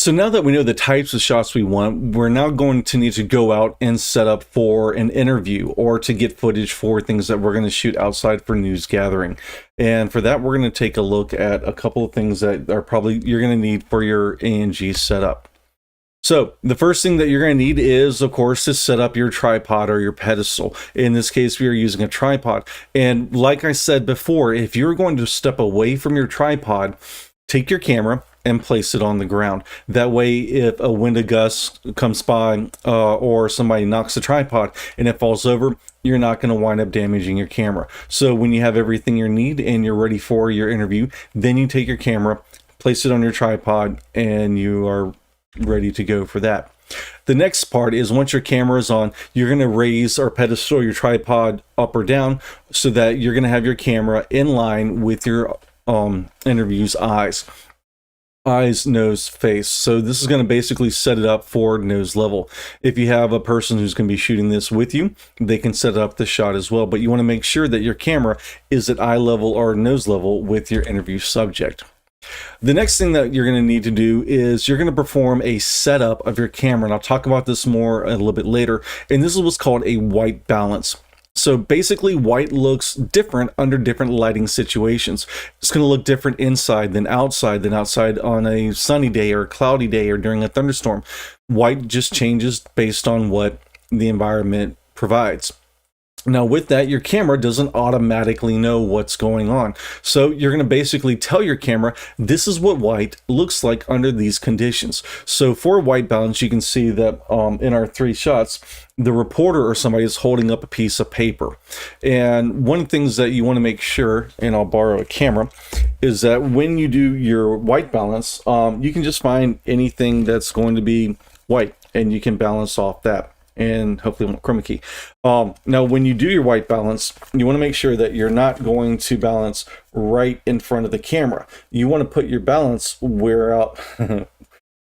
So now that we know the types of shots we want, we're now going to need to go out and set up for an interview or to get footage for things that we're going to shoot outside for news gathering. And for that, we're going to take a look at a couple of things that are probably you're going to need for your A&G setup. So the first thing that you're going to need is, of course, to set up your tripod or your pedestal. In this case, we are using a tripod. And like I said before, if you're going to step away from your tripod, take your camera and place it on the ground. That way, if a wind gust comes by or somebody knocks the tripod and it falls over, you're not going to wind up damaging your camera. So when you have everything you need and you're ready for your interview, then you take your camera, place it on your tripod, and you are ready to go for that. The next part is once your camera is on, you're going to raise or pedestal your tripod up or down so that you're going to have your camera in line with your interview's eyes, nose, face. So this is going to basically set it up for nose level. If you have a person who's going to be shooting this with you, they can set up the shot as well. But you want to make sure that your camera is at eye level or nose level with your interview subject. The next thing that you're going to need to do is you're going to perform a setup of your camera. And I'll talk about this more a little bit later. And this is what's called a white balance. So basically, white looks different under different lighting situations. It's going to look different inside than outside on a sunny day or a cloudy day or during a thunderstorm. White just changes based on what the environment provides. Now with that, your camera doesn't automatically know what's going on. So you're going to basically tell your camera, this is what white looks like under these conditions. So for white balance, you can see that in our 3 shots, the reporter or somebody is holding up a piece of paper. And one of the things that you want to make sure, and I'll borrow a camera, is that when you do your white balance, you can just find anything that's going to be white and you can balance off that. And hopefully won't chroma key. Now, when you do your white balance, you want to make sure that you're not going to balance right in front of the camera. You want to put your balance where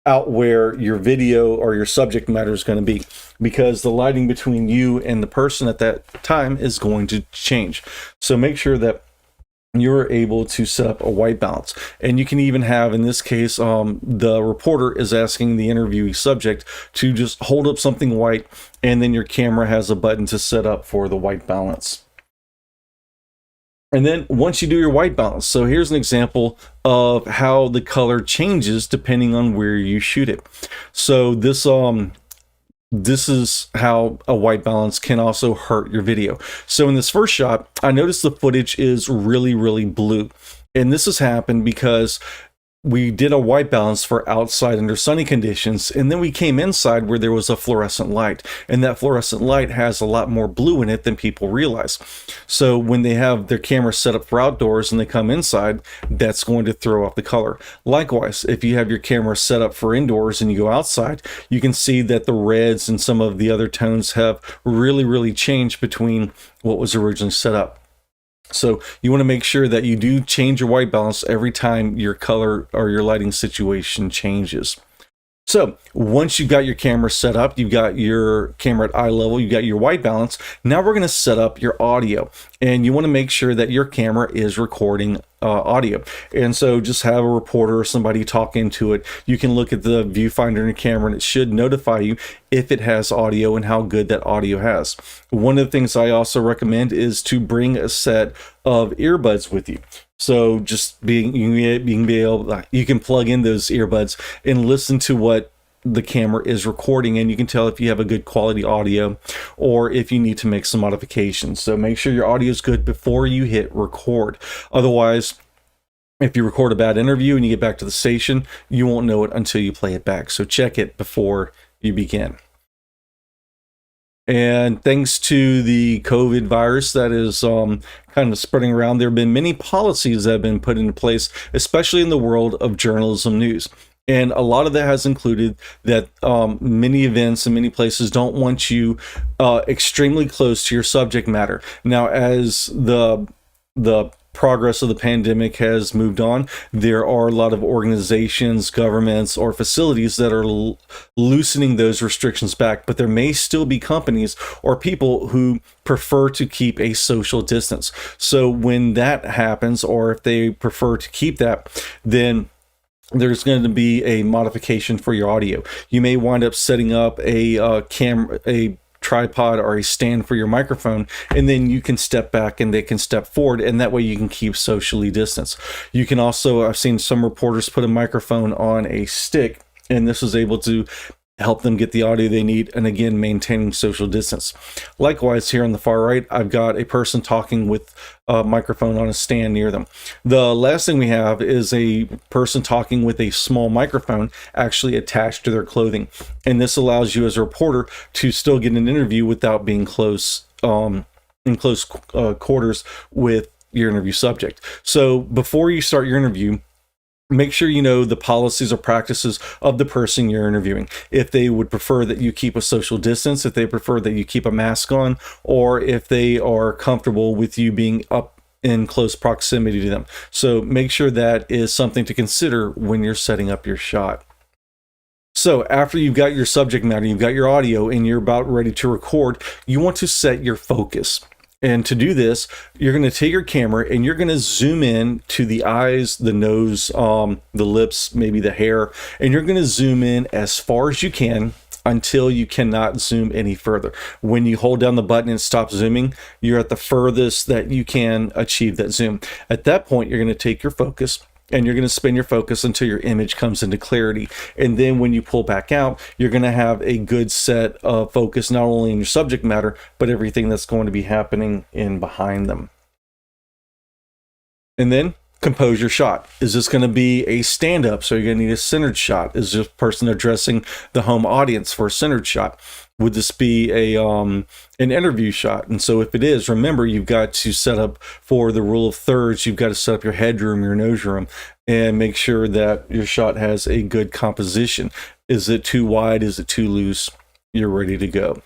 out where your video or your subject matter is going to be, because the lighting between you and the person at that time is going to change. So make sure that you're able to set up a white balance. And you can even have, in this case, the reporter is asking the interviewee subject to just hold up something white, and then your camera has a button to set up for the white balance. And then once you do your white balance, so here's an example of how the color changes depending on where you shoot it. So this is how a white balance can also hurt your video. So in this first shot, I noticed the footage is really, really blue. And this has happened because we did a white balance for outside under sunny conditions, and then we came inside where there was a fluorescent light, and that fluorescent light has a lot more blue in it than people realize. So when they have their camera set up for outdoors and they come inside, that's going to throw off the color. Likewise, if you have your camera set up for indoors and you go outside, you can see that the reds and some of the other tones have really, really changed between what was originally set up. So you want to make sure that you do change your white balance every time your color or your lighting situation changes. So once you've got your camera set up, you've got your camera at eye level, you've got your white balance. Now we're going to set up your audio, and you want to make sure that your camera is recording audio. And so just have a reporter or somebody talk into it. You can look at the viewfinder in your camera, and it should notify you if it has audio and how good that audio has. One of the things I also recommend is to bring a set of earbuds with you. So just you can plug in those earbuds and listen to what the camera is recording, and you can tell if you have a good quality audio or if you need to make some modifications. So make sure your audio is good before you hit record. Otherwise, if you record a bad interview and you get back to the station, you won't know it until you play it back. So check it before you begin. And thanks to the COVID virus that is kind of spreading around, there have been many policies that have been put into place, especially in the world of journalism news. And a lot of that has included that many events and many places don't want you extremely close to your subject matter. Now, as the progress of the pandemic has moved on, there are a lot of organizations, governments, or facilities that are loosening those restrictions back, but there may still be companies or people who prefer to keep a social distance. So when that happens, or if they prefer to keep that, then there's going to be a modification for your audio. You may wind up setting up a tripod or a stand for your microphone, and then you can step back and they can step forward, and that way you can keep socially distanced. You can also, I've seen some reporters put a microphone on a stick, and this is able to help them get the audio they need, and again, maintaining social distance. Likewise, here on the far right, I've got a person talking with a microphone on a stand near them. The last thing we have is a person talking with a small microphone actually attached to their clothing, and this allows you as a reporter to still get an interview without being close in close quarters with your interview subject. So before you start your interview, make sure you know the policies or practices of the person you're interviewing. If they would prefer that you keep a social distance, if they prefer that you keep a mask on, or if they are comfortable with you being up in close proximity to them. So make sure that is something to consider when you're setting up your shot. So after you've got your subject matter, you've got your audio, and you're about ready to record, you want to set your focus. And to do this, you're going to take your camera and you're going to zoom in to the eyes, the nose, the lips, maybe the hair, and you're going to zoom in as far as you can until you cannot zoom any further. When you hold down the button and stop zooming, you're at the furthest that you can achieve that zoom. At that point, you're going to take your focus and you're going to spin your focus until your image comes into clarity. And then when you pull back out, you're going to have a good set of focus, not only in your subject matter, but everything that's going to be happening in behind them. And then compose your shot. Is this going to be a stand-up? So you're going to need a centered shot. Is this person addressing the home audience for a centered shot? Would this be an interview shot? And so if it is, remember, you've got to set up for the rule of thirds. You've got to set up your headroom, your nose room, and make sure that your shot has a good composition. Is it too wide? Is it too loose? You're ready to go.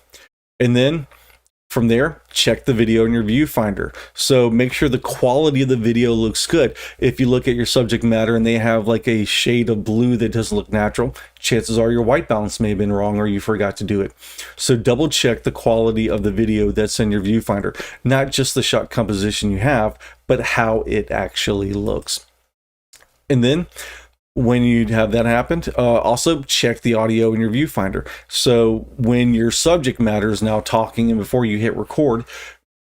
And then from there, check the video in your viewfinder. So make sure the quality of the video looks good. If you look at your subject matter and they have like a shade of blue that doesn't look natural, chances are your white balance may have been wrong or you forgot to do it. So double check the quality of the video that's in your viewfinder, not just the shot composition you have, but how it actually looks. And then when you have that happen, also check the audio in your viewfinder. So when your subject matter is now talking and before you hit record,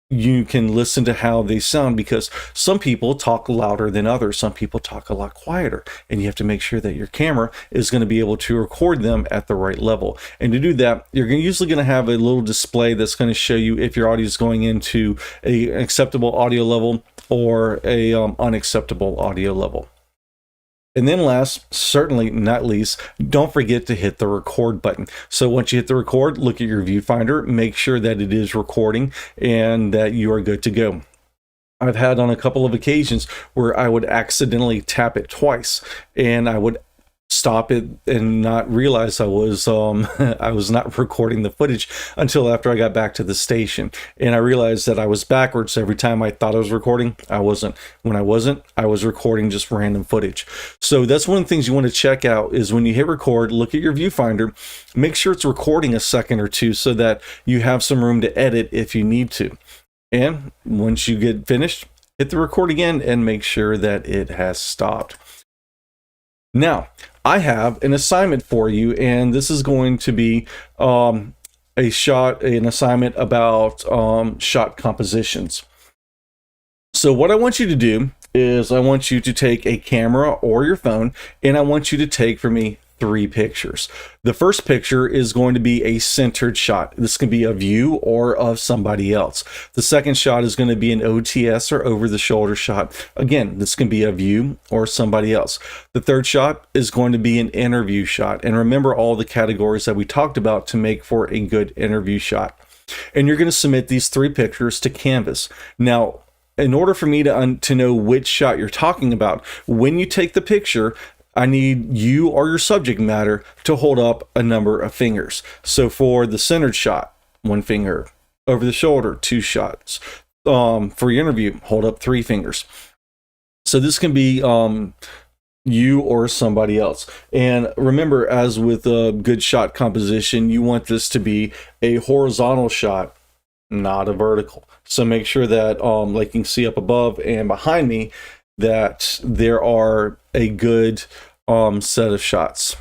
you can listen to how they sound, because some people talk louder than others. Some people talk a lot quieter, and you have to make sure that your camera is going to be able to record them at the right level. And to do that, you're usually going to have a little display that's going to show you if your audio is going into an acceptable audio level or a unacceptable audio level. And then last, certainly not least, don't forget to hit the record button. So once you hit the record, look at your viewfinder, make sure that it is recording and that you are good to go. I've had on a couple of occasions where I would accidentally tap it twice and I would stop it and not realize I was not recording the footage until after I got back to the station, and I realized that I was backwards every time I thought I was recording. I wasn't. When I wasn't, I was recording just random footage. So that's one of the things you want to check out is when you hit record, look at your viewfinder, make sure it's recording a second or two so that you have some room to edit if you need to. And once you get finished, hit the record again and make sure that it has stopped. Now, I have an assignment for you, and this is going to be an assignment about shot compositions. So what I want you to do is I want you to take a camera or your phone, and I want you to take for me 3 pictures. The first picture is going to be a centered shot. This can be of you or of somebody else. The second shot is going to be an OTS or over the shoulder shot. Again, this can be of you or somebody else. The third shot is going to be an interview shot. And remember all the categories that we talked about to make for a good interview shot. And you're going to submit these 3 pictures to Canvas. Now, in order for me to know which shot you're talking about, when you take the picture, I need you or your subject matter to hold up a number of fingers. So for the centered shot, 1 finger. Over the shoulder, 2 shots. For your interview, hold up 3 fingers. So this can be you or somebody else. And remember, as with a good shot composition, you want this to be a horizontal shot, not a vertical. So make sure that, like you can see up above and behind me, that there are a good set of shots.